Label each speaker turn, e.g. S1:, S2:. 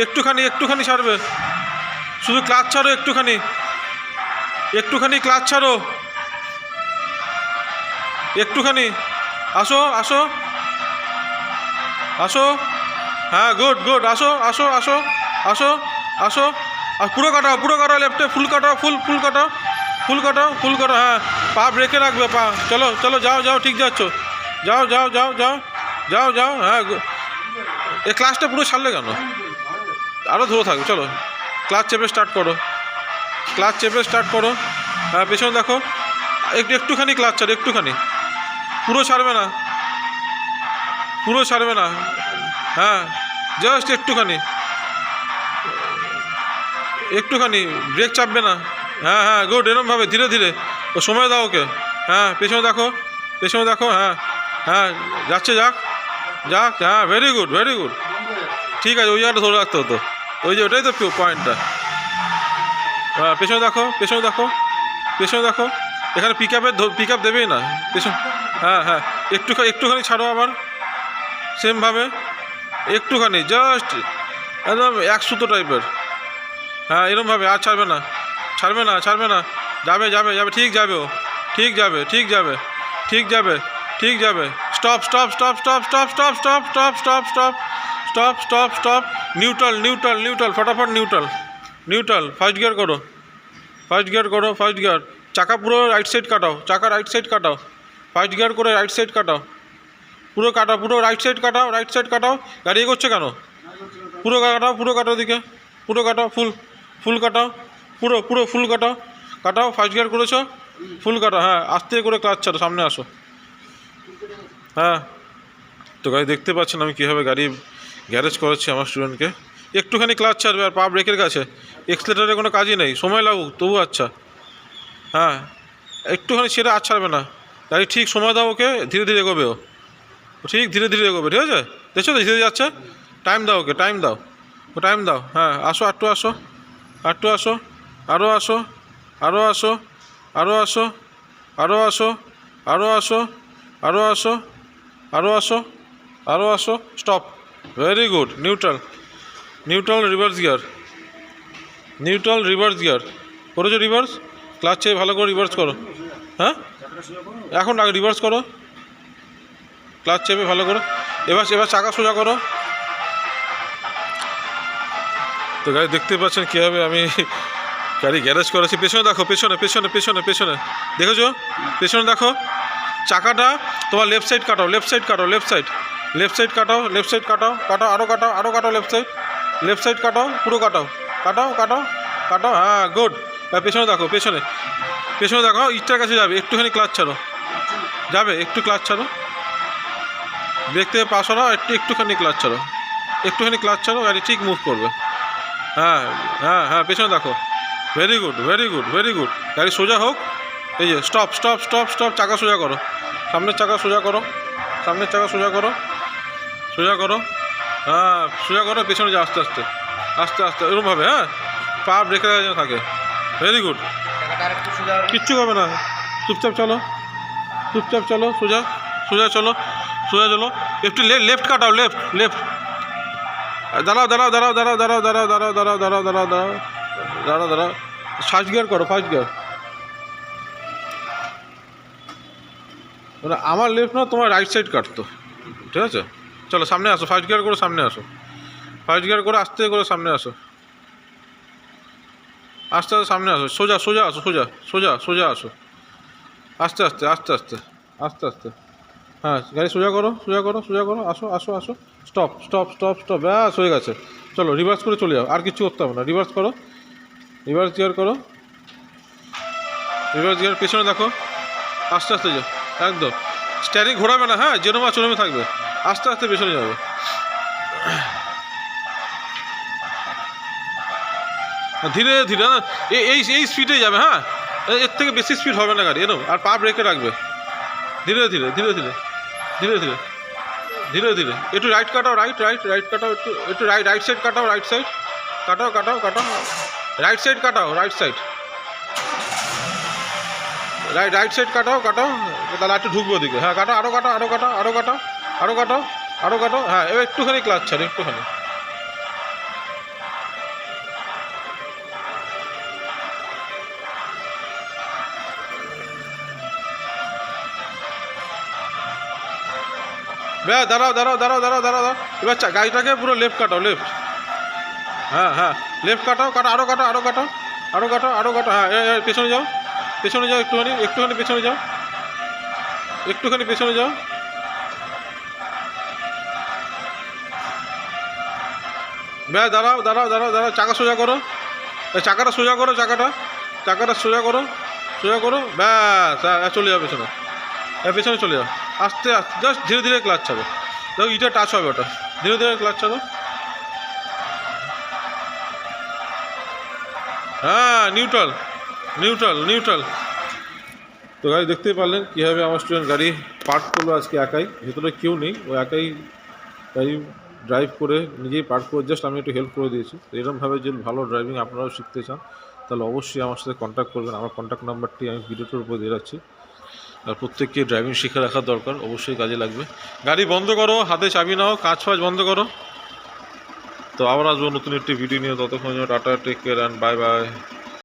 S1: একটুখানি একটুখানি ছাড়বে, শুধু ক্লাচ ছাড়ো একটুখানি, একটুখানি ক্লাচ ছাড়ো, একটুখানি। আসো আসো আসো, হ্যাঁ গুড গুড, আসো আসো আসো আসো আসো। আর পুরো কাটাও লেফটে, ফুল কাটাও, ফুল ফুল কাটাও, ফুল কাটাও, ফুল কাটাও, হ্যাঁ পা ব্রেকে রাখবে, পা। চলো চলো, যাও যাও, ঠিক যাচ্ছ, যাও যাও যাও যাও যাও যাও, হ্যাঁ। এই ক্লাসটা পুরো ছাড়লে কেন? আরও ধরে থাকবে, চলো ক্লাচ চেপে স্টার্ট করো, ক্লাচ চেপে স্টার্ট করো। হ্যাঁ পেছনে দেখো, একটুখানি ক্লাচ ছাড়ো, একটুখানি, পুরো ছাড়বে না, পুরো ছাড়বে না, হ্যাঁ জাস্ট একটুখানি, একটুখানি ব্রেক চাপবে না। হ্যাঁ হ্যাঁ গুড, এরমভাবে ধীরে ধীরে, ও সময় দাও ওকে। হ্যাঁ পেছনে দেখো, পেছনে দেখো, হ্যাঁ হ্যাঁ যাচ্ছে, যাক যাক, হ্যাঁ ভেরি গুড ভেরি গুড, ঠিক আছে। ওই জায়গাটা ধরে রাখতে হতো, ওই যে ওটাই তো পয়েন্টটা। হ্যাঁ পেছনে দেখো, পেছনে দেখো, পেছনে দেখো, এখানে পিক আপ দেবেই না পেছন। হ্যাঁ হ্যাঁ একটুখানি ছাড়ো আবার, সেমভাবে একটুখানি, জাস্ট একদম এক সুতো টাইপের, হ্যাঁ এরমভাবে, আর ছাড়বে না, ছাড়বে না, ছাড়বে না, যাবে যাবে যাবে, ঠিক যাবে, ও ঠিক যাবে, ঠিক যাবে, ঠিক যাবে, ঠিক যাবে। Stop stop stop stop stop stop stop stop stop stop stop stop stop, neutral neutral neutral, ফটাফট নিউট্রাল নিউট্রাল, ফার্স্ট গিয়ার করো, ফার্স্ট গিয়ার করো, ফার্স্ট গিয়ার। চাকা পুরো রাইট সাইড কাটাও, চাকা রাইট সাইড কাটাও, ফার্স্ট গিয়ার করে রাইট সাইড কাটাও, পুরো কাটাও, পুরো রাইট সাইড কাটাও, রাইট সাইড কাটাও। গাড়ি এগোচ্ছে কেন? পুরো কাটাও, পুরো কাটাও দিকে, পুরো কাটাও, ফুল ফুল কাটাও, পুরো পুরো ফুল কাটাও, কাটাও, ফার্স্ট গিয়ার করেছো, ফুল কাটাও, হ্যাঁ আস্তে করে ক্লাচ ছাড়ো, সামনে আসো। হ্যাঁ তো গাড়ি দেখতে পাচ্ছেন আমি কীভাবে গাড়ি গ্যারেজ করাচ্ছি আমার স্টুডেন্টকে। একটুখানি ক্লাচ ছাড়বে, আর পা ব্রেকের কাছে, এক্সিলেটারে কোনো কাজই নেই, সময় লাগুক তবু আচ্ছা। হ্যাঁ একটুখানি ছেড়ে আর ছাড়বে না, গাড়ি ঠিক সময় দাও ওকে, ধীরে ধীরে এগোবে, ও ঠিক ধীরে ধীরে এগোবে, ঠিক আছে? দেখছো তো ধীরে যাচ্ছে, টাইম দাও ওকে, টাইম দাও, ও টাইম দাও। হ্যাঁ আসো, আটটু আসো, আটটু আসো, আরও আসো, আরও আসো, আরও আসো, আরও আসো, আরও আসো, আরও আসো, আরও আসো, আরও আসো, stop, very good, neutral neutral, reverse gear, neutral reverse gear করেছো, রিভার্স ক্লাচ চেয়ে ভালো করে রিভার্স করো। হ্যাঁ এখন আগে রিভার্স করো, ক্লাচ চেপে ভালো করো, এবার এবার চাকা সোজা করো। তো গাড়ি দেখতে পাচ্ছেন কীভাবে আমি গাড়ি গ্যারেজ করেছি। পেছনে দেখো, পেছনে পেছনে পেছনে পেছনে, দেখেছো? পেছনে দেখো, চাকাটা তোমার লেফট সাইড কাটাও, লেফট সাইড কাটাও, লেফট সাইড, লেফট সাইড কাটাও, লেফট সাইড কাটাও, কাটাও, আরও কাটাও, আরও কাটাও, লেফট সাইড, লেফট সাইড কাটাও, পুরো কাটাও, কাটাও কাটাও কাটাও, হ্যাঁ গুড। পেছনে দেখো, পেছনে পেছনে দেখো, ইটটার কাছে যাবে, একটুখানি ক্লাচ ছাড়ো, যাবে, একটু ক্লাচ ছাড়ো, ব্রেক থেকে পাস হলো, একটুখানি ক্লাচ ছাড়ো, একটুখানি ক্লাচ ছাড়ো, গাড়ি ঠিক মুভ করবে। হ্যাঁ হ্যাঁ হ্যাঁ পেছনে দেখো, very good very good very good, গাড়ি সোজা হোক। এই যে স্টপ স্টপ স্টপ স্টপ, চাকা সোজা করো, সামনের চাকা সোজা করো, সামনের চাকা সোজা করো, সোজা করো, হ্যাঁ সোজা করো, পেছনে যা, আস্তে আস্তে আস্তে আস্তে, এরকমভাবে, হ্যাঁ পা ব্রেকে থাকে, ভেরি গুড, কিচ্ছু হবে না, চুপচাপ চলো, চুপচাপ চলো, সোজা সোজা চলো, সোজা চলো, একটু লেফট কাটাও, লেফট লেফট, দাঁড়াও দাঁড়াও দাঁড়াও দাঁড়াও দাঁড়াও দাঁড়াও দাঁড়াও দাঁড়াও দাঁড়াও দাঁড়াও দাঁড়াও দাঁড়াও দাঁড়াও, ফার্স্ট গিয়ার করো, ফার্স্ট গিয়ার, মানে আমার লেফট না, তোমার রাইট সাইড কাটতো, ঠিক আছে? চলো সামনে আসো, ফার্স্ট গিয়ার করে সামনে আসো, ফার্স্ট গিয়ার করে আস্তে করে সামনে আসো, আস্তে আস্তে সামনে আসো, সোজা সোজা আসো, সোজা সোজা সোজা আসো, আস্তে আস্তে আস্তে আস্তে আস্তে আস্তে, হ্যাঁ গাড়ি সোজা করো, সোজা করো, সোজা করো, আসো আসো আসো, স্টপ স্টপ স্টপ স্টপ, ব্যাস হয়ে গেছে। চলো রিভার্স করে চলে যাও, আর কিছু করতে হবে না, রিভার্স করো, রিভার্স গিয়ার করো, রিভার্স গিয়ার, পেছনে দেখো, আস্তে আস্তে যাও, একদম স্টিয়ারিং ঘোরাবে না, হ্যাঁ যেরম আছে ওরমই থাকবে, আস্তে আস্তে পেছনে যাবে। ধীরে ধীরে, এই এই স্পিডে যাবে, হ্যাঁ এর থেকে বেশি স্পিড হবে না গাড়ি, এরকম, আর পা ব্রেকে রাখবে, ধীরে ধীরে ধীরে ধীরে ধীরে ধীরে ধীরে ধীরে, একটু রাইট কাটাও, রাইট রাইট রাইট কাটাও, একটু একটু রাইট রাইট সাইড কাটাও, রাইট সাইড কাটাও কাটাও কাটাও, রাইট সাইড কাটাও, right side, right right side কাটাও কাটাও, তাহলে একটু ঢুকবো ওদিকে, হ্যাঁ কাটাও, আরও কাটাও, আরও কাটাও, আরও কাটাও, আরও কাটাও, আরও কাটাও, হ্যাঁ এবার একটুখানি ক্লাচ ছাড়ো, একটুখানি, ব্যাস দাঁড়াও দাঁড়াও দাঁড়াও দাঁড়াও দাঁড়াও দাঁড়াও এবার গাড়িটাকে পুরো লেফট কাটাও লেফট। হ্যাঁ হ্যাঁ লেফট কাটাও আরও কাটাও আরও কাটাও আরও কাটাও আরও কাটাও। হ্যাঁ পেছনে যাও পেছনে যাও একটুখানি একটুখানি পেছনে যাও একটুখানি পেছনে যাও। ব্যাস দাঁড়াও দাঁড়াও দাঁড়াও দাঁড়াও চাকা সোজা করো চাকাটা সোজা করো চাকাটা সোজা করো সোজা করো ব্যাস চলে যাও পেছনে পেছনে চলে যাও আস্তে আস্তে জাস্ট ধীরে ধীরে ক্লাচ ছাড়ো দেখো ইটা টাচ হবে ওটা ধীরে ধীরে ক্লাচ ছাড়ো। হ্যাঁ নিউট্রাল নিউট্রাল নিউট্রাল। তো গাড়ি দেখতেই পারলেন কীভাবে আমার স্টুডেন্ট গাড়ি পার্ক করলো আজকে একাই, ভেতরে কেউ নেই, ও একাই গাড়ি ড্রাইভ করে নিজেই পার্ক করে, জাস্ট আমি একটু হেল্প করে দিয়েছি। তো এরকমভাবে যদি ভালো ড্রাইভিং আপনারাও শিখতে চান তাহলে অবশ্যই আমার সাথে কন্ট্যাক্ট করবেন। আমার কন্ট্যাক্ট নাম্বারটি আমি ভিডিওটার উপর দিয়ে রাখছি। আর প্রত্যেককে ড্রাইভিং শিখে রাখার দরকার, অবশ্যই কাজে লাগবে। গাড়ি বন্ধ করো, হাতে চাবি নাও, কাঁচ ফাঁচ বন্ধ করো। তো আবার আসবো নতুন একটি ভিডিও নিয়ে, ততক্ষণ tata, take care and bye by.